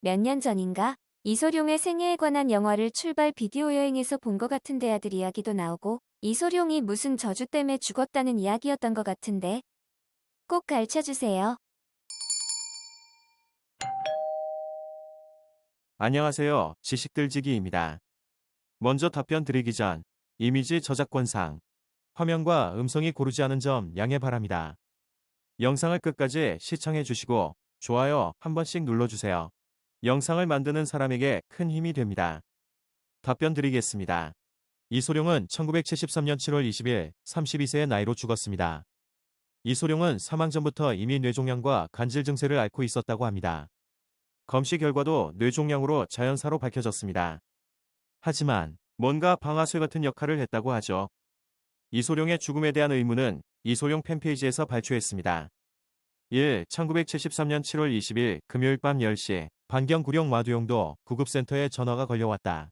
몇 년 전인가? 이소룡의 생애에 관한 영화를 출발 비디오 여행에서 본 것 같은데 아들 이야기도 나오고 이소룡이 무슨 저주 때문에 죽었다는 이야기였던 것 같은데 꼭 가르쳐주세요. 안녕하세요. 지식들지기입니다. 먼저 답변 드리기 전 이미지 저작권상 화면과 음성이 고르지 않은 점 양해 바랍니다. 영상을 끝까지 시청해 주시고 좋아요 한 번씩 눌러주세요. 영상을 만드는 사람에게 큰 힘이 됩니다. 답변 드리겠습니다. 이소룡은 1973년 7월 20일 32세의 나이로 죽었습니다. 이소룡은 사망 전부터 이미 뇌종양과 간질 증세를 앓고 있었다고 합니다. 검시 결과도 뇌종양으로 자연사로 밝혀졌습니다. 하지만 뭔가 방아쇠 같은 역할을 했다고 하죠. 이소룡의 죽음에 대한 의문은 이소룡 팬페이지에서 발표했습니다. 1. 1973년 7월 20일 금요일 밤 10시 반경구룡 마두용도 구급센터에 전화가 걸려왔다.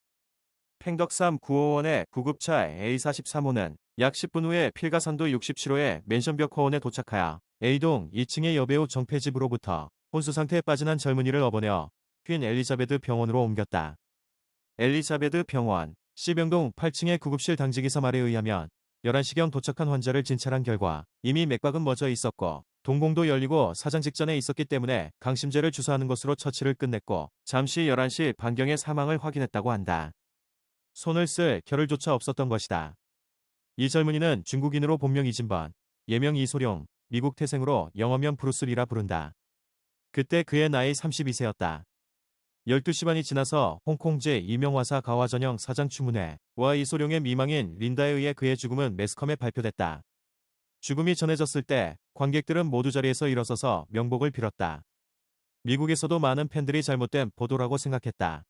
팽덕3 9호원의 구급차 A43호는 약 10분 후에 필가산도 67호의 맨션벽화원에 도착하여 A동 2층의 여배우 정패 집으로부터 혼수 상태에 빠진 한 젊은이를 업어내어 퀸 엘리자베드 병원으로 옮겼다. 엘리자베드 병원 C병동 8층의 구급실 당직이사 말에 의하면 11시경 도착한 환자를 진찰한 결과 이미 맥박은 멎어 있었고 동공도 열리고 사장 직전에 있었기 때문에 강심제를 주사하는 것으로 처치를 끝냈고 잠시 11시 반경에 사망을 확인했다고 한다. 손을 쓸 겨를조차 없었던 것이다. 이 젊은이는 중국인으로 본명 이진번, 예명 이소룡, 미국 태생으로 영어면 브루스리라 부른다. 그때 그의 나이 32세였다. 12시 반이 지나서 홍콩제 이명화사 가화전형 사장 추문회와 이소룡의 미망인 린다에 의해 그의 죽음은 매스컴에 발표됐다. 죽음이 전해졌을 때 관객들은 모두 자리에서 일어서서 명복을 빌었다. 미국에서도 많은 팬들이 잘못된 보도라고 생각했다.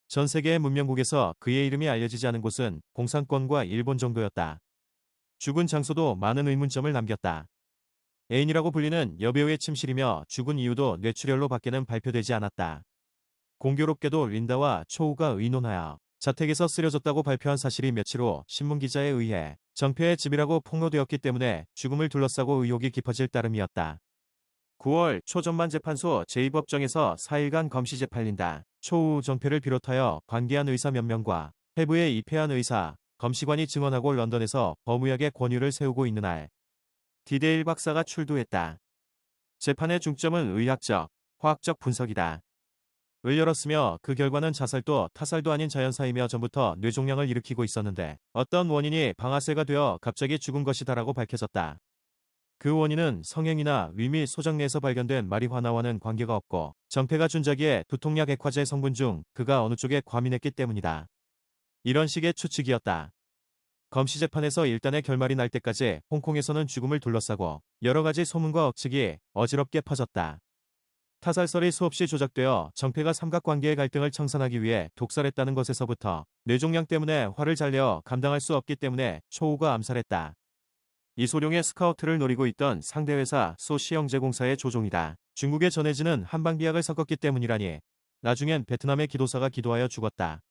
전 세계의 문명국에서 그의 이름이 알려지지 않은 곳은 공산권과 일본 정도였다. 죽은 장소도 많은 의문점을 남겼다. 애인이라고 불리는 여배우의 침실이며 죽은 이유도 뇌출혈로 밖에는 발표되지 않았다. 공교롭게도 린다와 초우가 의논하여 자택에서 쓰러졌다고 발표한 사실이 며칠 후 신문기자에 의해 정패의 집이라고 폭로되었기 때문에 죽음을 둘러싸고 의혹이 깊어질 따름이었다. 9월 초 전만재판소 제2법정에서 4일간 검시 재판린다. 초우 정패를 비롯하여 관계한 의사 몇 명과 해부에 입회한 의사, 검시관이 증언하고 런던에서 법의학의 권위를 세우고 있는 날 디데일 박사가 출두했다. 재판의 중점은 의학적, 화학적 분석이다. 을 열었으며 그 결과는 자살도 타살도 아닌 자연사이며 전부터 뇌종양을 일으키고 있었는데 어떤 원인이 방아쇠가 되어 갑자기 죽은 것이다라고 밝혀졌다. 그 원인은 성행이나 위 및 소장 내에서 발견된 마리화나와는 관계가 없고 정패가 준자기에 두통약 액화제 성분 중 그가 어느 쪽에 과민했기 때문이다. 이런 식의 추측이었다. 검시 재판에서 일단의 결말이 날 때까지 홍콩에서는 죽음을 둘러싸고 여러 가지 소문과 억측이 어지럽게 퍼졌다. 타살설이 수없이 조작되어 정패가 삼각관계의 갈등을 청산하기 위해 독살했다는 것에서부터 뇌종양 때문에 화를 잘 내어 감당할 수 없기 때문에 초우가 암살했다. 이소룡의 스카우트를 노리고 있던 상대 회사 소시영제공사의 조종이다. 중국에 전해지는 한방비약을 섞었기 때문이라니 나중엔 베트남의 기도사가 기도하여 죽었다.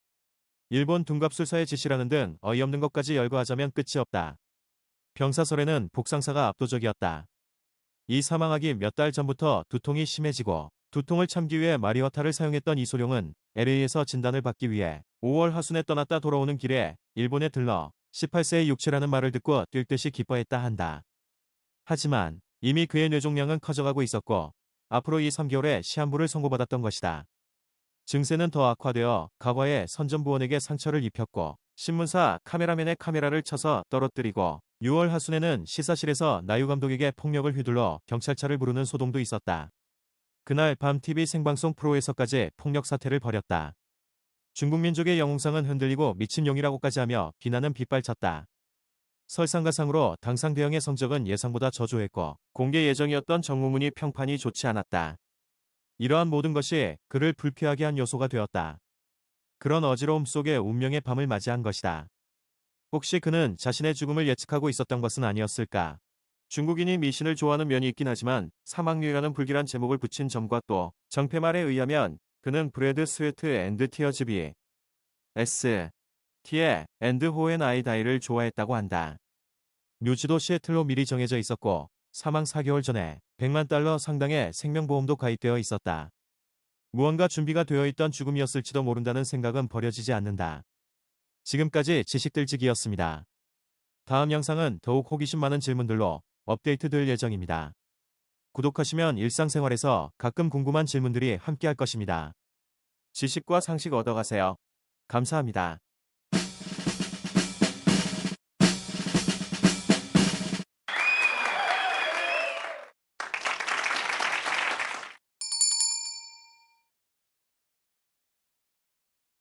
일본 둔갑술사의 지시라는 등 어이없는 것까지 열거하자면 끝이 없다. 병사설에는 복상사가 압도적이었다. 이 사망하기 몇 달 전부터 두통이 심해지고 두통을 참기 위해 마리화타를 사용했던 이소룡은 LA에서 진단을 받기 위해 5월 하순에 떠났다 돌아오는 길에 일본에 들러 18세의 육체라는 말을 듣고 뛸 듯이 기뻐했다 한다. 하지만 이미 그의 뇌종양은 커져가고 있었고 앞으로 이 3개월에 시한부를 선고받았던 것이다. 증세는 더 악화되어 과거에 선전부원에게 상처를 입혔고 신문사 카메라맨의 카메라를 쳐서 떨어뜨리고 6월 하순에는 시사실에서 나유 감독에게 폭력을 휘둘러 경찰차를 부르는 소동도 있었다. 그날 밤 TV 생방송 프로에서까지 폭력 사태를 벌였다. 중국 민족의 영웅상은 흔들리고 미친용이라고까지 하며 비난은 빗발쳤다. 설상가상으로 당상 대응의 성적은 예상보다 저조했고 공개 예정이었던 정무문이 평판이 좋지 않았다. 이러한 모든 것이 그를 불쾌하게 한 요소가 되었다. 그런 어지러움 속에 운명의 밤을 맞이한 것이다. 혹시 그는 자신의 죽음을 예측하고 있었던 것은 아니었을까? 중국인이 미신을 좋아하는 면이 있긴 하지만 사막류라는 불길한 제목을 붙인 점과 또 정패말에 의하면 그는 브레드 스웨트 앤드 티어즈 비 S T의 앤드 호앤 아이 다이를 좋아했다고 한다. 뮤지도 시애틀로 미리 정해져 있었고 사망 4개월 전에 $100만 상당의 생명보험도 가입되어 있었다. 무언가 준비가 되어 있던 죽음이었을지도 모른다는 생각은 버려지지 않는다. 지금까지 지식들지기였습니다. 다음 영상은 더욱 호기심 많은 질문들로 업데이트될 예정입니다. 구독하시면 일상생활에서 가끔 궁금한 질문들이 함께할 것입니다. 지식과 상식 얻어가세요. 감사합니다.